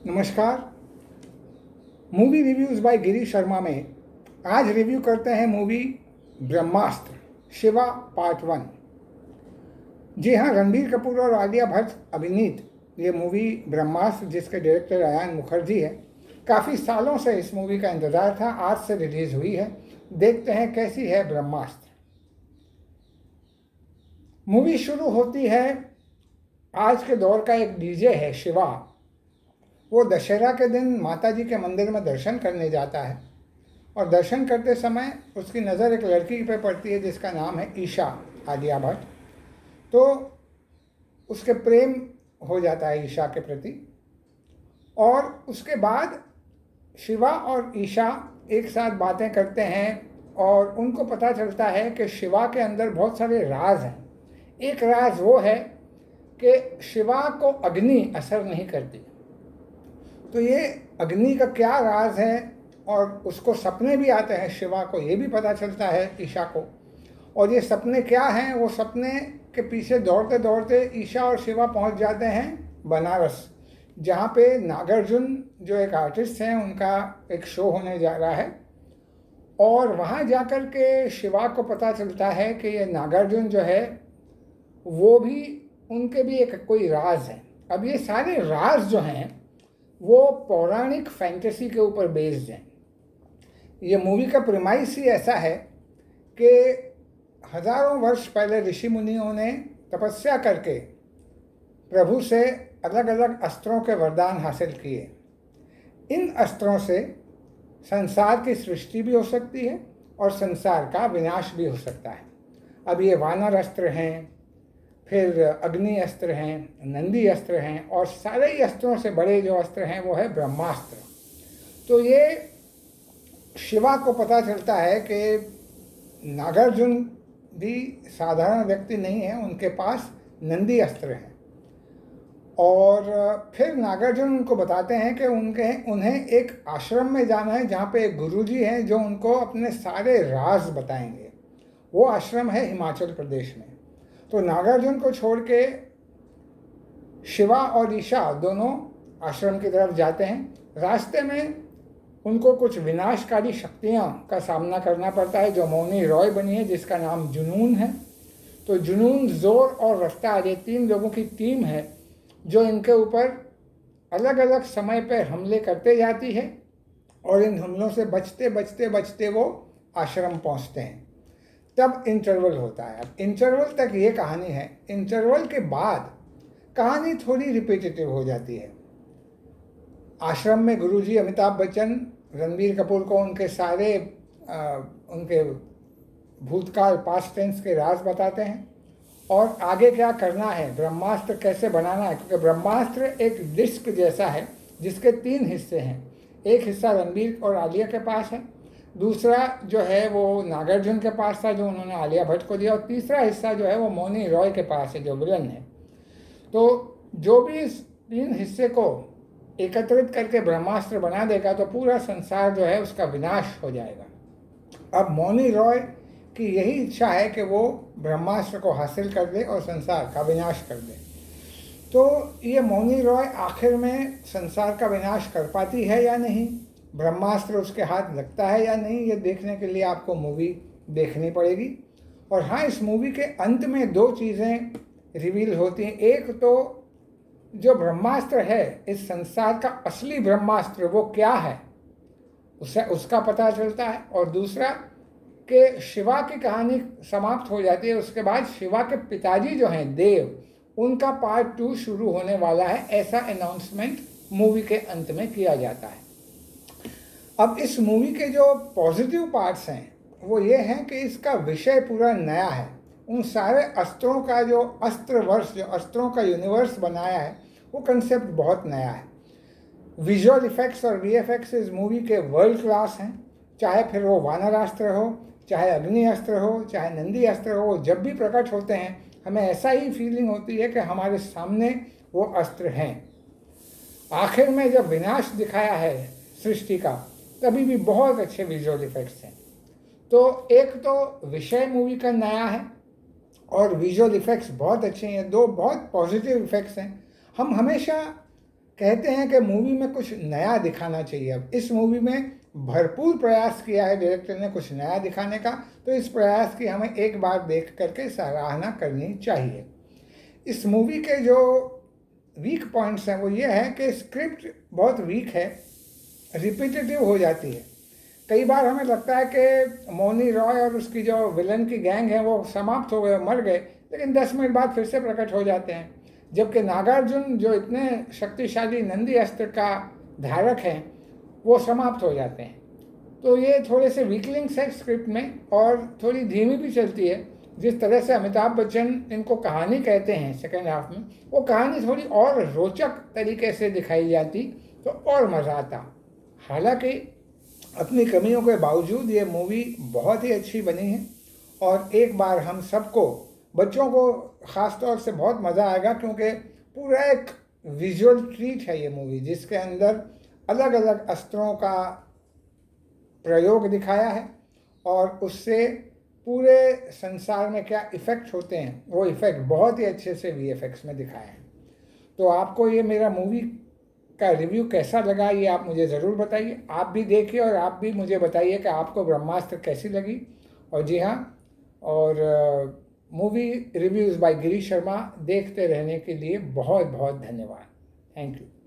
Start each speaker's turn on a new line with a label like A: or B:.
A: नमस्कार। Movie reviews by Girish Sharma में आज रिव्यू करते हैं मूवी ब्रह्मास्त्र शिवा पार्ट 1। जी हाँ, रणबीर कपूर और आलिया भट्ट अभिनीत ये मूवी ब्रह्मास्त्र, जिसके डायरेक्टर अयान मुखर्जी है, काफ़ी सालों से इस मूवी का इंतज़ार था। आज से रिलीज़ हुई है। देखते हैं कैसी है ब्रह्मास्त्र। मूवी शुरू होती है, आज के दौर का एक डीजे है शिवा, वो दशहरा के दिन माता जी के मंदिर में दर्शन करने जाता है और दर्शन करते समय उसकी नज़र एक लड़की पे पड़ती है जिसका नाम है ईशा आलिया भट्ट। तो उसके प्रेम हो जाता है ईशा के प्रति और उसके बाद शिवा और ईशा एक साथ बातें करते हैं और उनको पता चलता है कि शिवा के अंदर बहुत सारे राज हैं। एक राज वो है कि शिवा को अग्नि असर नहीं करती। तो ये अग्नि का क्या राज है, और उसको सपने भी आते हैं, शिवा को ये भी पता चलता है ईशा को। और ये सपने क्या हैं, वो सपने के पीछे दौड़ते दौड़ते ईशा और शिवा पहुंच जाते हैं बनारस, जहाँ पे नागार्जुन जो एक आर्टिस्ट हैं उनका एक शो होने जा रहा है। और वहाँ जाकर के शिवा को पता चलता है कि ये नागार्जुन जो है वो भी, उनके भी एक कोई राज है। अब ये सारे राज जो हैं वो पौराणिक फैंटेसी के ऊपर बेस्ड हैं। ये मूवी का प्रीमाइस ही ऐसा है कि हजारों वर्ष पहले ऋषि मुनियों ने तपस्या करके प्रभु से अलग अलग अस्त्रों के वरदान हासिल किए। इन अस्त्रों से संसार की सृष्टि भी हो सकती है और संसार का विनाश भी हो सकता है। अब ये वानर अस्त्र हैं, फिर अग्नि अस्त्र हैं, नंदी अस्त्र हैं, और सारे ही अस्त्रों से बड़े जो अस्त्र हैं वो है ब्रह्मास्त्र। तो ये शिवा को पता चलता है कि नागार्जुन भी साधारण व्यक्ति नहीं है, उनके पास नंदी अस्त्र हैं। और फिर नागार्जुन उनको बताते हैं कि उन्हें एक आश्रम में जाना है जहाँ पे एक गुरुजी हैं जो उनको अपने सारे राज बताएंगे। वो आश्रम है हिमाचल प्रदेश में। तो नागार्जुन को छोड़ के शिवा और ईशा दोनों आश्रम की तरफ जाते हैं। रास्ते में उनको कुछ विनाशकारी शक्तियाँ का सामना करना पड़ता है जो मौनी रॉय बनी है, जिसका नाम जुनून है। तो जुनून, जोर और रफ्तार, ये 3 लोगों की टीम है जो इनके ऊपर अलग अलग समय पर हमले करते जाती है और इन हमलों से बचते बचते बचते वो आश्रम पहुँचते हैं। तब इंटरवल होता है। अब इंटरवल तक ये कहानी है। इंटरवल के बाद कहानी थोड़ी रिपीटेटिव हो जाती है। आश्रम में गुरुजी अमिताभ बच्चन रणबीर कपूर को उनके सारे उनके भूतकाल, पास्ट टेंस के राज बताते हैं और आगे क्या करना है, ब्रह्मास्त्र कैसे बनाना है। क्योंकि ब्रह्मास्त्र एक डिस्क जैसा है जिसके 3 हिस्से हैं। एक हिस्सा रणबीर और आलिया के पास है, दूसरा जो है वो नागार्जुन के पास था जो उन्होंने आलिया भट्ट को दिया, और तीसरा हिस्सा जो है वो मौनी रॉय के पास है जो विलन है। तो जो भी इस 3 हिस्से को एकत्रित करके ब्रह्मास्त्र बना देगा तो पूरा संसार जो है उसका विनाश हो जाएगा। अब मौनी रॉय की यही इच्छा है कि वो ब्रह्मास्त्र को हासिल कर दे और संसार का विनाश कर दे। तो ये मौनी रॉय आखिर में संसार का विनाश कर पाती है या नहीं, ब्रह्मास्त्र उसके हाथ लगता है या नहीं, ये देखने के लिए आपको मूवी देखनी पड़ेगी। और हाँ, इस मूवी के अंत में 2 चीज़ें रिवील होती हैं। एक तो जो ब्रह्मास्त्र है, इस संसार का असली ब्रह्मास्त्र वो क्या है उसका पता चलता है। और दूसरा कि शिवा की कहानी समाप्त हो जाती है, उसके बाद शिवा के पिताजी जो हैं देव, उनका पार्ट 2 शुरू होने वाला है, ऐसा अनाउंसमेंट मूवी के अंत में किया जाता है। अब इस मूवी के जो पॉजिटिव पार्ट्स हैं वो ये हैं कि इसका विषय पूरा नया है। उन सारे अस्त्रों का जो अस्त्रवर्ष, जो अस्त्रों का यूनिवर्स बनाया है, वो कंसेप्ट बहुत नया है। विजुअल इफेक्ट्स और वीएफएक्स इस मूवी के वर्ल्ड क्लास हैं। चाहे फिर वो वानर अस्त्र हो, चाहे अग्नि अस्त्र हो, चाहे नंदी अस्त्र हो, जब भी प्रकट होते हैं हमें ऐसा ही फीलिंग होती है कि हमारे सामने वो अस्त्र हैं। आखिर में जब विनाश दिखाया है सृष्टि का, तभी भी बहुत अच्छे विजुअल इफेक्ट्स हैं। तो एक तो विषय मूवी का नया है और विजुअल इफेक्ट्स बहुत अच्छे हैं। 2 बहुत पॉजिटिव इफेक्ट्स हैं। हम हमेशा कहते हैं कि मूवी में कुछ नया दिखाना चाहिए। अब इस मूवी में भरपूर प्रयास किया है डायरेक्टर ने कुछ नया दिखाने का, तो इस प्रयास की हमें एक बार देख करके सराहना करनी चाहिए। इस मूवी के जो वीक पॉइंट्स हैं वो ये है कि स्क्रिप्ट बहुत वीक है, रिपीटेटिव हो जाती है। कई बार हमें लगता है कि मौनी रॉय और उसकी जो विलन की गैंग है वो समाप्त हो गए, मर गए, लेकिन 10 मिनट बाद फिर से प्रकट हो जाते हैं। जबकि नागार्जुन जो इतने शक्तिशाली नंदी अस्त्र का धारक हैं वो समाप्त हो जाते हैं। तो ये थोड़े से वीकलिंग्स है स्क्रिप्ट में, और थोड़ी धीमी भी चलती है। जिस तरह से अमिताभ बच्चन इनको कहानी कहते हैं सेकेंड हाफ में, वो कहानी थोड़ी और रोचक तरीके से दिखाई जाती तो और मज़ा आता। हालांकि अपनी कमियों के बावजूद ये मूवी बहुत ही अच्छी बनी है, और एक बार हम सबको, बच्चों को ख़ास तौर से बहुत मज़ा आएगा, क्योंकि पूरा एक विजुअल ट्रीट है ये मूवी, जिसके अंदर अलग अलग अस्त्रों का प्रयोग दिखाया है और उससे पूरे संसार में क्या इफ़ेक्ट होते हैं वो इफ़ेक्ट बहुत ही अच्छे से वीएफएक्स में दिखाया है। तो आपको ये मेरा मूवी का रिव्यू कैसा लगा ये आप मुझे ज़रूर बताइए। आप भी देखिए और आप भी मुझे बताइए कि आपको ब्रह्मास्त्र कैसी लगी। और जी हाँ, और movie reviews by Girish Sharma देखते रहने के लिए बहुत बहुत धन्यवाद। Thank you.